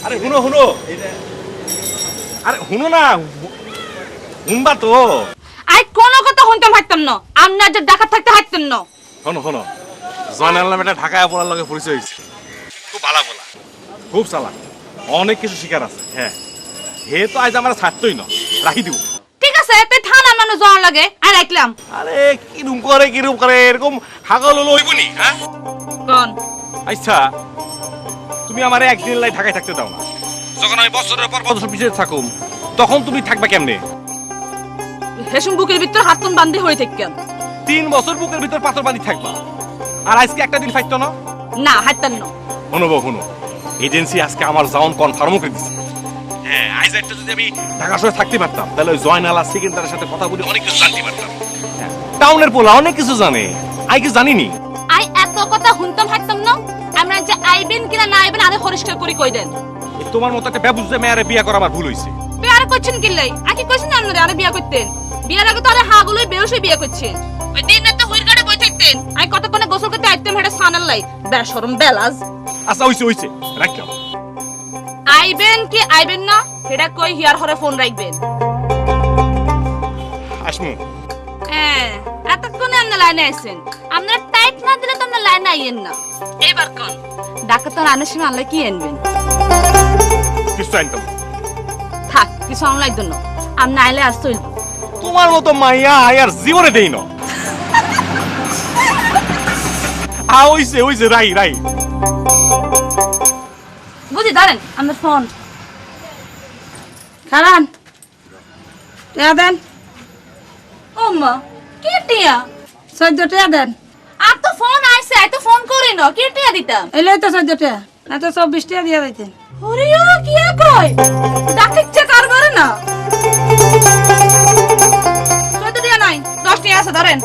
আরে হুনো হুনো, আরে হুনো না, হুনবা তো। আই কোনো কথা শুনতে পারতাম না, আমনা যে ডাকাত থাকতে হাঁটতেন না। শোনো শোনো, জয়নাল নামে একটা ঢাকায় আপনার লগে পরিচয় হয়েছে, খুব ভালো বলা, খুব চালাক, অনেক কিছু শিকার আছে। হ্যাঁ, হে তো আজ আমার ছাড়তই না, রাখি দিব। ঠিক আছে, তুই থানা মানুষ যাওয়ার লাগে আর রাখলাম। আরে কিরম করে এরকম হাগল হলো হইবনি। হ্যাঁ কোন আচ্ছা, তুমি আমারে একদিন লাই ঢাকায় থাকতে দাও না, যখন আমি বছরের পর বছর পিছিয়ে থাকুম তখন তুমি থাকবা কেমনে? হেসুম বুকের ভিতর হাতন বান্ধে হয়ে থাকেন। 3 বছর বুকের ভিতর পাথর বাঁধি থাকবা, আর আজকে একটা দিন ফাইতো না? না হাঁটতেন না। শুনো, এজেন্সি আজকে আমার জাউন কনফার্ম করে দিছে। হ্যাঁ, আজ একটা যদি আমি ঢাকা শহরে থাকতে পারতাম তাহলে ওই জয়নাল আর সেকেন্ডারের সাথে কথা বলে অনেক কিছু জানতে পারতাম। হ্যাঁ, টাউনের পোলা অনেক কিছু জানে, আই কি জানিনি। আই এত কথা শুনতাম হাঁটতাম না, আমরা যে আইবেন কিনা না আইবেন আরে পরিষ্কার করে কই দেন। তোমার মতো একটা বেবুজে মেয়ারে বিয়ে করা আমার ভুল হইছে। তুই আরে করছেন কিল্লাই, আকি কইছেন আপনারা আরে বিয়া করতেন? বিয়ার আগে তো আরে হাগুলোই বেরোসই বিয়া করছেন। ওই দিন রাতে হুইর গাড়ে বই থাকতেন, আই কতক্ষণে গোসল করতে আইতেম হেডা সানাল লাই বেশরম বেলাজ। আচ্ছা হইছে রাখলাম। আইবেন কি আইবেন না হেডা কই হিয়ার হরে ফোন রাখবেন। আসমু। হ্যাঁ, এতক্ষণে আপনারা লাইনে আছেন, আপনারা টাইট না দিলে তো আপনারা লাইনে আইয়েন না। এবার কোন ডাক্তার তো আনার সময় আল্লাহ কি আনবেন? কিছু আনতাম থাক, কিছু অনলাইন জন্য আপনি আইলে আর চলব। তোমার মতো মাইয়া আর জীবনে দেই না। হইছে রাই বুঝি দাঁড়েন, আপনার ফোন খারান টিয়া দেন। ও মা, কি টিয়া? 14 টাকা দেন। আর তো ফোন আইছে, আই তো ফোন করি না, কি টিয়া দিতাম? এলে তো 14 টাকা, না তো 24 টাকা দিয়ে দিতেন। ওরিয়া কি কই ডাকিচ্ছে কারবারে না। 14 টিয়া নাই, 10 টিয়া আছে ধরেন।